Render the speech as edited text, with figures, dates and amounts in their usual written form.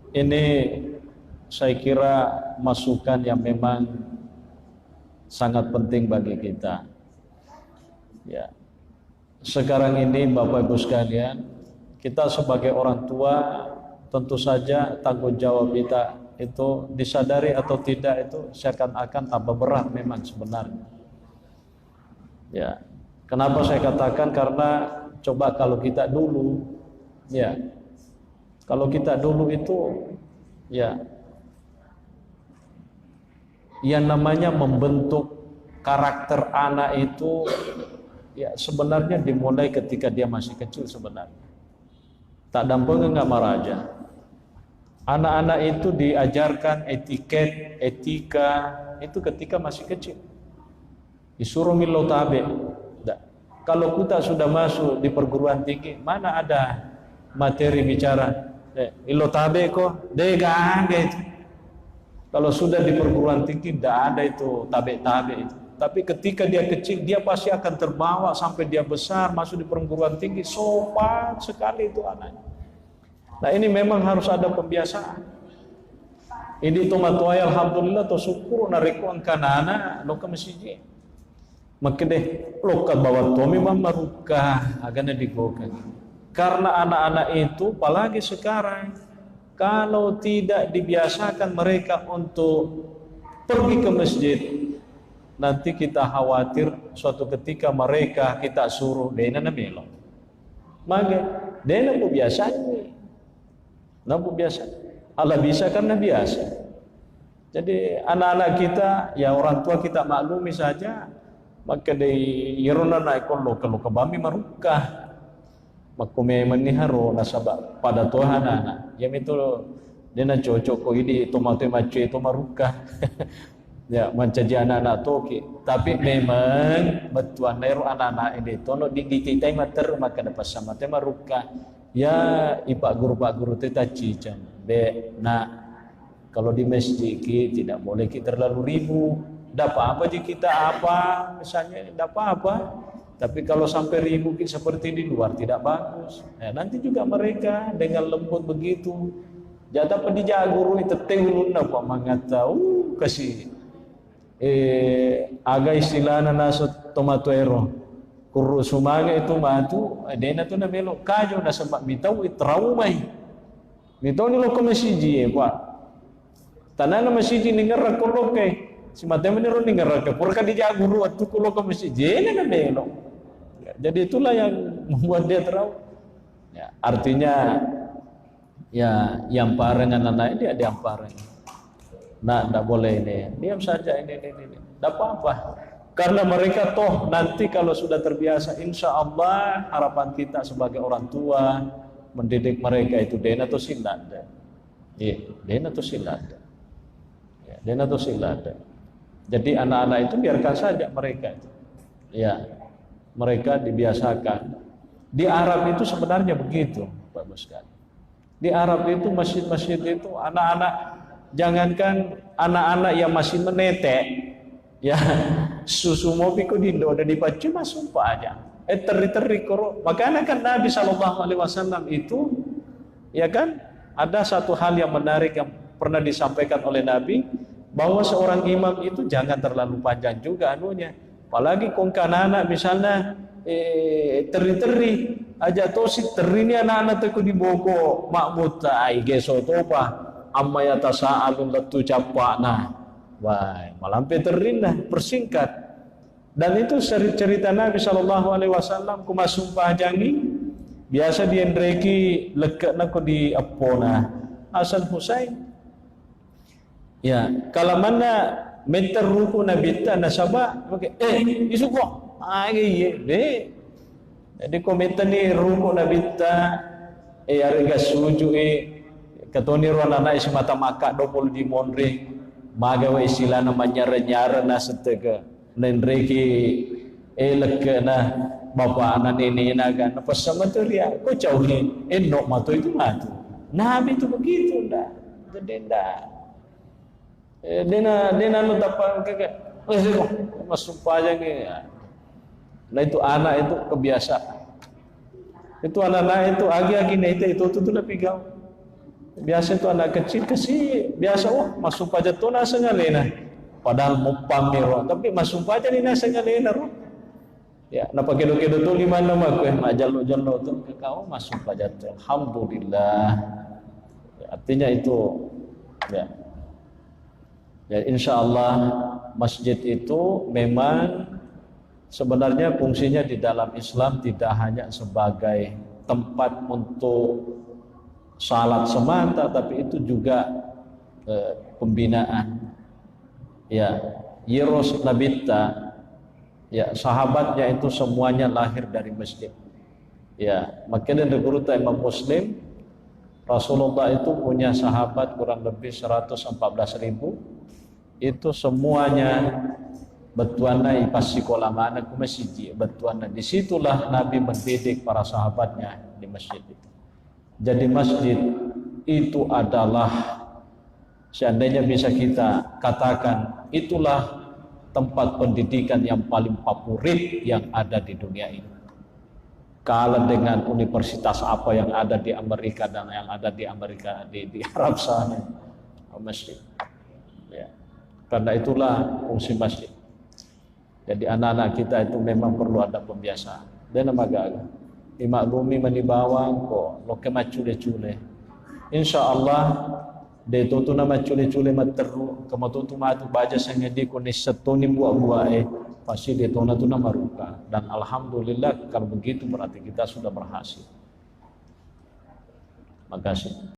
Ini saya kira masukan yang memang sangat penting bagi kita. Ya. Sekarang ini Bapak Ibu sekalian, kita sebagai orang tua tentu saja tanggung jawab kita itu disadari atau tidak itu seakan-akan tambah berat memang sebenarnya. Ya. Kenapa saya katakan? Karena coba kalau kita dulu, ya, kalau kita dulu itu, ya, yang namanya membentuk karakter anak itu, ya, sebenarnya dimulai ketika dia masih kecil sebenarnya. Tak dampeng nggak maraja. Anak-anak itu diajarkan etiket, etika itu ketika masih kecil. Disuruh milo tabe. Kalau kita sudah masuk di perguruan tinggi, mana ada materi bicara milo tabe kok, degang gitu. Kalau sudah di perguruan tinggi, tidak ada itu tabe-tabe itu. Tapi ketika dia kecil, dia pasti akan terbawa sampai dia besar, masuk di perguruan tinggi, sopan sekali itu anaknya. Nah ini memang harus ada pembiasaan. Ini tomatoy alhamdulillah to syukur nariko ang kanana lo ka masiji. Maka deh lo ka bawa to memang maruka agana digokan. Karena anak-anak itu apalagi sekarang kalau tidak dibiasakan mereka untuk pergi ke masjid, nanti kita khawatir suatu ketika mereka kita suruh dena na melo. Maka dena po biasa ini. Nampu biasa. Allah bisa karena biasa. Jadi anak-anak kita, ya orang tua kita maklumi saja. Maka di yerona naik lo kalau kebami marukah. Makume maniharo nasaba pada Tuhan anak. Yang itu dia na cocok ko ini tomato macu itu marukah. Ya mencaji anak-anak toki. Tapi memang betuan nero anak-anak ini tono dititai mater maka dapat sama tema marukah. Ya pak guru kita cican be nah kalau di masjid tidak boleh kita terlalu ribu dapat apa aja kita apa misalnya dapat apa tapi kalau sampai ribu seperti di luar tidak bagus. Nah, nanti juga mereka dengan lembut begitu jatah pendidik guru itu tengulun apa mangatau kasih aga istilahna nasut tomatoero kuru sumanga itu matu dena tu na melo kajo na sabab bitaw itraumay bitaw ni lo ko masiji pa tanan na masiji ni ngara ko lo kay si matem ni ro ni ngara ka pur ka di guru at ko lo ko masiji na melo. Jadi itulah yang membuat dia trauma ya, artinya ya yang parengan anak dia diampareng nah tidak boleh ini diam saja ini tidak apa-apa. Karena mereka toh nanti kalau sudah terbiasa, insya Allah harapan kita sebagai orang tua mendidik mereka itu dena atau silada, iya dena atau silada, ya, dena atau silada. Jadi anak-anak itu biarkan saja mereka itu, ya mereka dibiasakan. Di Arab itu sebenarnya begitu, Pak Bos sekali. Di Arab itu masjid-masjid itu anak-anak, jangankan anak-anak yang masih menetek. Ya susu mopi ko dindo ada dipacu masuk aja teri koro makanya kan Nabi SAW itu ya kan ada satu hal yang menarik yang pernah disampaikan oleh Nabi bahwa seorang imam itu jangan terlalu panjang juga anunya apalagi kongkanana misalnya teri aja tosi teri ini anak-anak teku di boko makmuta ai geso topa amma yatasaalun latu capana. Wah, malampe terindah persingkat. Dan itu cerita Nabi SAW kumasumpah jangi biasa diendreki leket nako di apona Hasan Husain. Ya, kalau mana meter ruku Nabi ta nasaba pakai isuko. Iya, jadi komentar ni ruku Nabi ta arga suju katoni ruana na ismata maka dopol di monre magawa istilah namanya renyara na setega nendreki elek na bapak anak ini naga na pasama tu ria ko jauhin enok matu itu matu Nabi itu begitu ndak jadi ndak dena nu dapat kakek masuk aja nih nah itu anak itu kebiasaan itu anak-anak itu agi-agi itu tuh napigau Biasa itu anak kecil kasih biasa masuk pajak tu nasa ngalena. Padahal mau pamer, tapi masuk pajak ni nasa ngalena ro. Ya, napa kedo-kedo tu di mana mah kue majalo-jalo tu kau masuk pajak tu. Alhamdulillah. Ya, artinya itu ya. Ya insyaallah masjid itu memang sebenarnya fungsinya di dalam Islam tidak hanya sebagai tempat untuk salat semata, tapi itu juga pembinaan. Ya, Yiros Nabita, ya sahabatnya itu semuanya lahir dari masjid. Ya, makanya menurut Imam Muslim, Rasulullah itu punya sahabat kurang lebih 114.000. Itu semuanya betuana ipasi kolamana ke masjid. Betuana disitulah Nabi mendidik para sahabatnya di masjid itu. Jadi masjid itu adalah seandainya bisa kita katakan itulah tempat pendidikan yang paling favorit yang ada di dunia ini. Kalah dengan universitas apa yang ada di Amerika dan yang ada di Amerika di Arab sana, masjid. Ya. Karena itulah fungsi masjid. Jadi anak-anak kita itu memang perlu ada pembiasaan. Dan magaga. Dimaklumi manibawang ko, lo kemacule-cule. Insyaallah de tutu nama cule-cule materu, kematutu matu baca sangedi ko ni setuni buah-buah pasti de tona tu nama ruka. Dan alhamdulillah kalau begitu berarti kita sudah berhasil. Makasih.